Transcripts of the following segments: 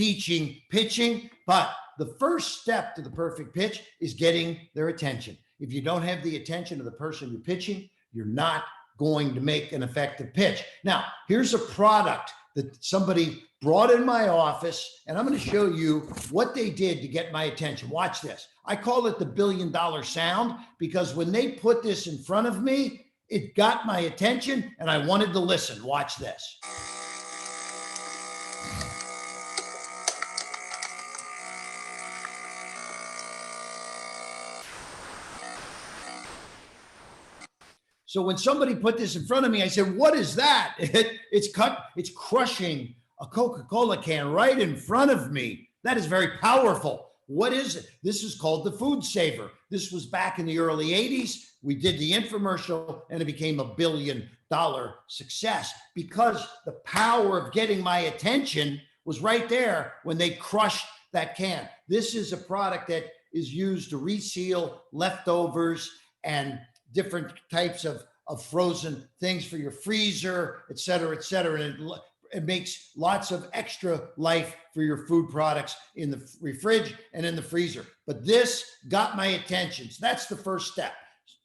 teaching, pitching, but the first step to the perfect pitch is getting their attention. If you don't have the attention of the person you're pitching, you're not going to make an effective pitch. Now, here's a product that somebody brought in my office, and I'm going to show you what they did to get my attention. Watch this. I call it the $1 billion sound because when they put this in front of me, it got my attention and I wanted to listen. Watch this. So when somebody put this in front of me, I said, what is that? It's crushing a Coca-Cola can right in front of me. That is very powerful. What is it? This is called the Food Saver. This was back in the early 80s. We did the infomercial and it became a $1 billion success because the power of getting my attention was right there when they crushed that can. This is a product that is used to reseal leftovers and different types of frozen things for your freezer, et cetera, et cetera. And it makes lots of extra life for your food products in the fridge and in the freezer. But this got my attention. So that's the first step.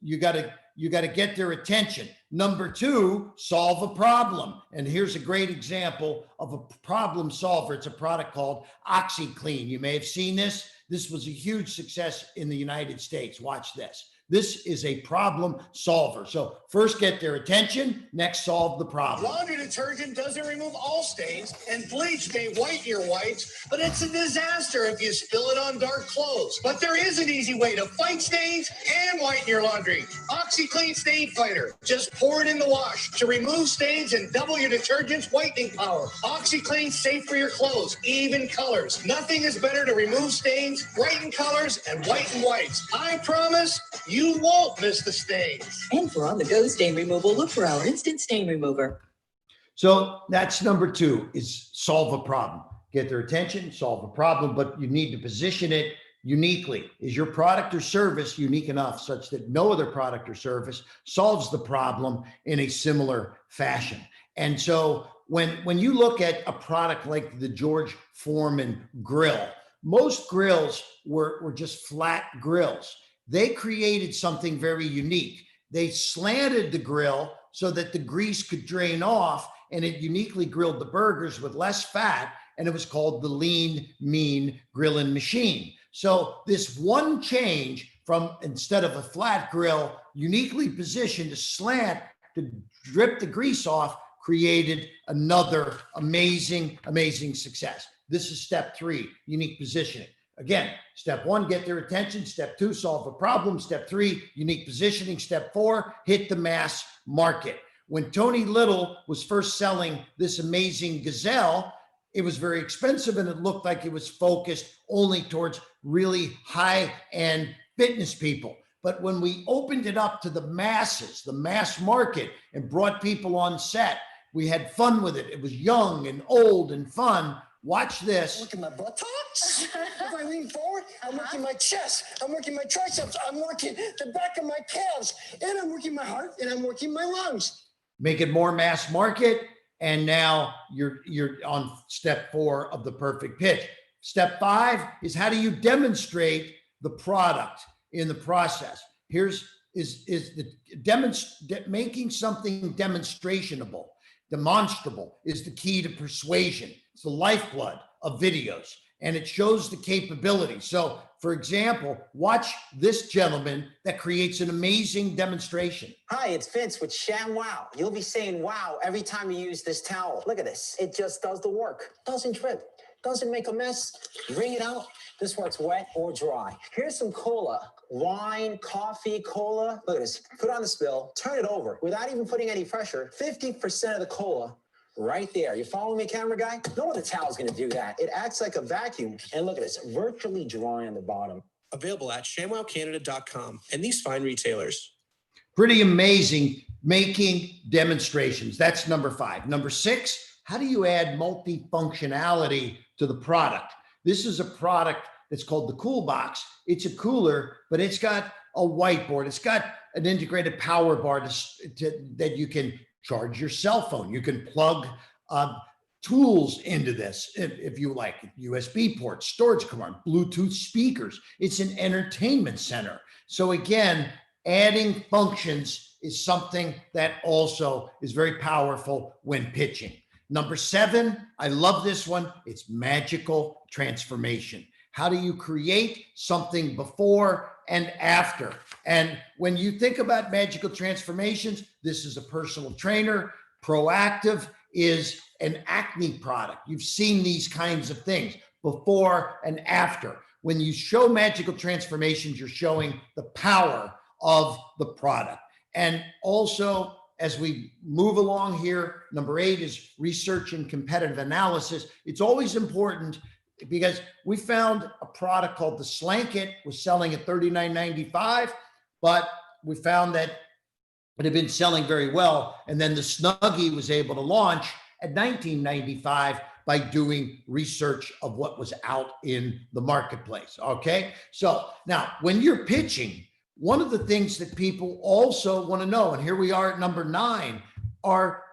You got to get their attention. Number two, solve a problem. And here's a great example of a problem solver. It's a product called OxyClean. You may have seen this. This was a huge success in the United States. Watch this. This is a problem solver. So first get their attention, next solve the problem. Laundry detergent doesn't remove all stains, and bleach may whiten your whites, but it's a disaster if you spill it on dark clothes. But there is an easy way to fight stains and whiten your laundry. OxyClean Stain Fighter. Just pour it in the wash to remove stains and double your detergent's whitening power. OxyClean's safe for your clothes, even colors. Nothing is better to remove stains, brighten colors, and whiten whites. I promise you won't miss the stains. And for on-the-go stain removal, look for our instant stain remover. So that's number two, is solve a problem. Get their attention, solve a problem, but you need to position it uniquely. Is your product or service unique enough such that no other product or service solves the problem in a similar fashion? And so when you look at a product like the George Foreman grill, most grills were just flat grills. They created something very unique. They slanted the grill so that the grease could drain off, and it uniquely grilled the burgers with less fat, and it was called the Lean Mean Grilling Machine. So this one change from, instead of a flat grill, uniquely positioned to slant to drip the grease off, created another amazing, amazing success. This is step three, unique positioning. Again, step one, get their attention. Step two, solve a problem. Step three, unique positioning. Step four, hit the mass market. When Tony Little was first selling this amazing Gazelle, it was very expensive and it looked like it was focused only towards really high-end fitness people. But when we opened it up to the masses, the mass market, and brought people on set, we had fun with it. It was young and old and fun. Watch this. Look at my buttocks. If I lean forward, I'm working my chest. I'm working my triceps. I'm working the back of my calves. And I'm working my heart and I'm working my lungs. Make it more mass market. And now you're on step four of the perfect pitch. Step five is how do you demonstrate the product in the process? Making something demonstrationable. Demonstrable is the key to persuasion. It's the lifeblood of videos, and it shows the capability. So, for example, watch this gentleman that creates an amazing demonstration. Hi, it's Vince with ShamWow. You'll be saying wow every time you use this towel. Look at this. It just does the work. Doesn't drip. Doesn't make a mess. Wring it out. This works wet or dry. Here's some cola. Wine, coffee, cola. Look at this. Put on the spill. Turn it over. Without even putting any pressure, 50% of the cola right there. You following me, camera guy? No other towel's going to do that. It acts like a vacuum. And look at this. Virtually dry on the bottom. Available at ShamWowCanada.com and these fine retailers. Pretty amazing, making demonstrations. That's number five. Number six, how do you add multifunctionality to the product? This is a product that's called the Cool Box. It's a cooler, but it's got a whiteboard. It's got an integrated power bar that you can charge your cell phone. You can plug tools into this, if you like, USB ports, storage card, Bluetooth speakers. It's an entertainment center. So again, adding functions is something that also is very powerful when pitching. Number 7, I love this one. It's magical transformation. How do you create something before and after? And when you think about magical transformations, this is a personal trainer. Proactive is an acne product. You've seen these kinds of things before and after. When you show magical transformations, you're showing the power of the product. And also, as we move along here, number 8 is research and competitive analysis. It's always important because we found a product called the Slanket was selling at $39.95, but we found that it had been selling very well. And then the Snuggie was able to launch at $19.95 by doing research of what was out in the marketplace. Okay. So now when you're pitching, one of the things that people also want to know, and here we are at number 9,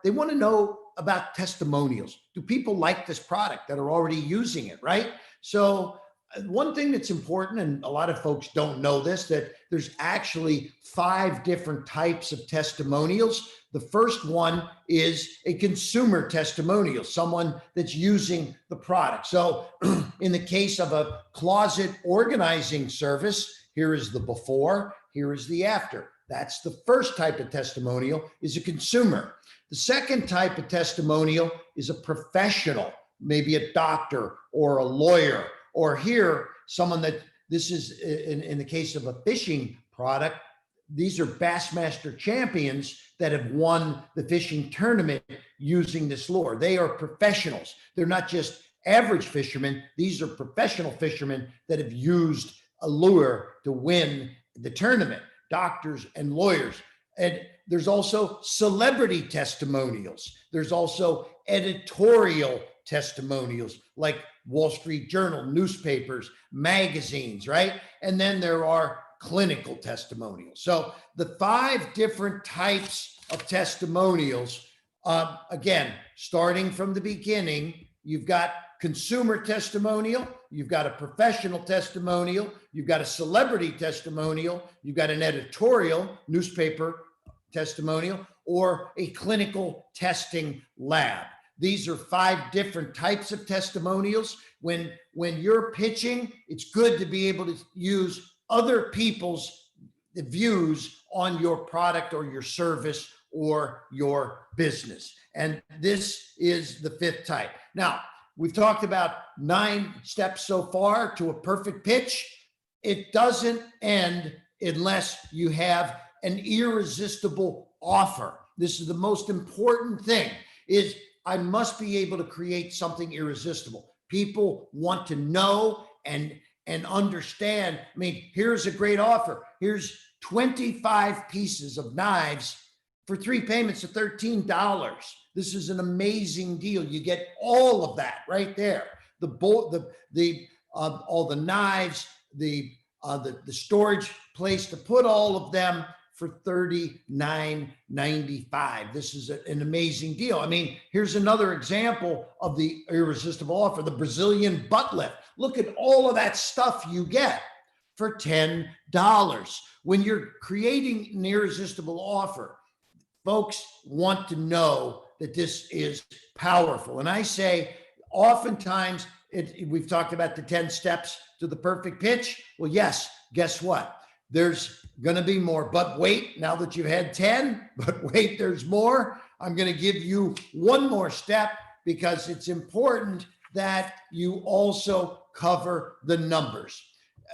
they want to know about testimonials. Do people like this product that are already using it, right? So one thing that's important, and a lot of folks don't know this, that there's actually 5 different types of testimonials. The first one is a consumer testimonial, someone that's using the product. So in the case of a closet organizing service, here is the before, here is the after. That's the first type of testimonial, is a consumer. The second type of testimonial is a professional, maybe a doctor or a lawyer, or here, someone that, this is in the case of a fishing product, these are Bassmaster champions that have won the fishing tournament using this lure. They are professionals. They're not just average fishermen. These are professional fishermen that have used a lure to win the tournament, doctors and lawyers. And there's also celebrity testimonials. There's also editorial testimonials like Wall Street Journal, newspapers, magazines, right? And then there are clinical testimonials. So the 5 different types of testimonials, again, starting from the beginning, you've got consumer testimonial, you've got a professional testimonial, you've got a celebrity testimonial, you've got an editorial newspaper testimonial, or a clinical testing lab. These are 5 different types of testimonials. When you're pitching, it's good to be able to use other people's views on your product or your service or your business. And this is the 5th type. Now, we've talked about 9 steps so far to a perfect pitch. It doesn't end unless you have an irresistible offer. This is the most important thing, is I must be able to create something irresistible. People want to know and understand. I mean, here's a great offer. Here's 25 pieces of knives for 3 payments of $13. This is an amazing deal. You get all of that right there. The bolt, all the knives, the storage place to put all of them for $39.95. This is an amazing deal. I mean, here's another example of the irresistible offer, the Brazilian butt lift. Look at all of that stuff you get for $10. When you're creating an irresistible offer, folks want to know that this is powerful. And I say, oftentimes, we've talked about the 10 steps to the perfect pitch. Well, yes, guess what? There's going to be more, but wait, now that you've had 10, but wait, there's more. I'm going to give you one more step because it's important that you also cover the numbers.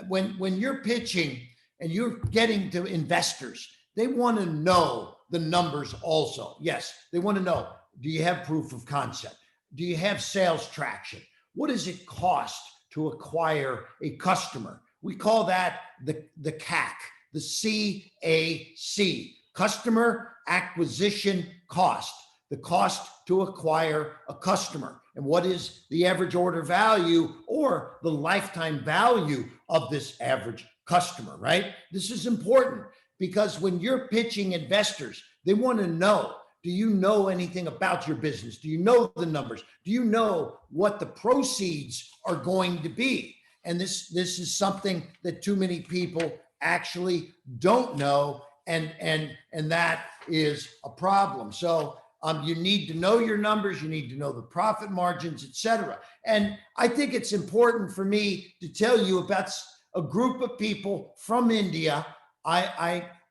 When you're pitching and you're getting to investors, they want to know the numbers also. Yes, they want to know, do you have proof of concept? Do you have sales traction? What does it cost to acquire a customer? We call that the CAC, the CAC, customer acquisition cost, the cost to acquire a customer. And what is the average order value or the lifetime value of this average customer, right? This is important because when you're pitching investors, they want to know, Do you know anything about your business? Do you know the numbers? Do you know what the proceeds are going to be? And this is something that too many people actually don't know, and that is a problem. So you need to know your numbers, you need to know the profit margins, etc. And I think it's important for me to tell you about a group of people from India.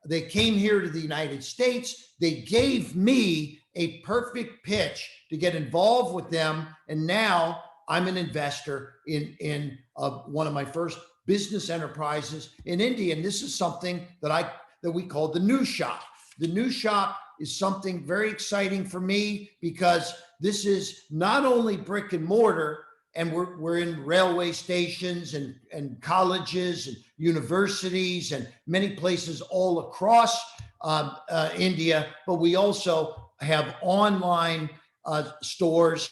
They came here to the United States. They gave me a perfect pitch to get involved with them, and now I'm an investor in one of my first business enterprises in India. And this is something that we call the new shop. The new shop is something very exciting for me because this is not only brick and mortar, and we're in railway stations and colleges and universities and many places all across India, but we also have online stores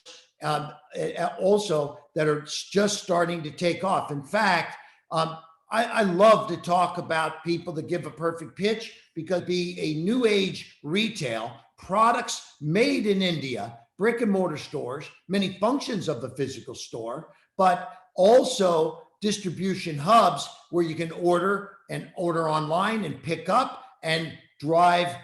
also that are just starting to take off. In fact, I love to talk about people that give a perfect pitch, because be a new age retail, products made in India, brick and mortar stores, many functions of the physical store, but also distribution hubs where you can order online and pick up and drive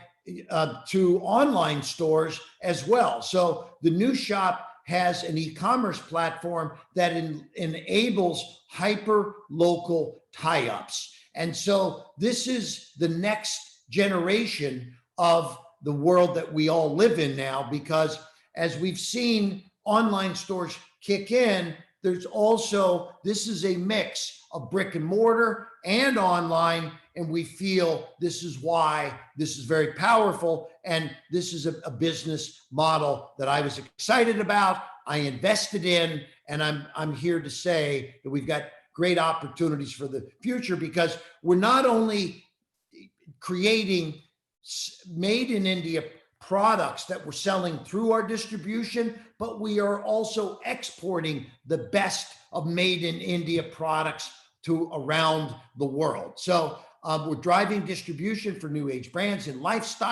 to online stores as well. So the new shop has an e-commerce platform that enables hyper local tie-ups. And so this is the next generation of the world that we all live in now, because as we've seen online stores kick in, this is a mix of brick and mortar and online. And we feel this is why this is very powerful. And this is a business model that I was excited about, I invested in, and I'm here to say that we've got great opportunities for the future, because we're not only creating made in India products that we're selling through our distribution, but we are also exporting the best of made in India products to around the world. So we're driving distribution for new age brands and lifestyle.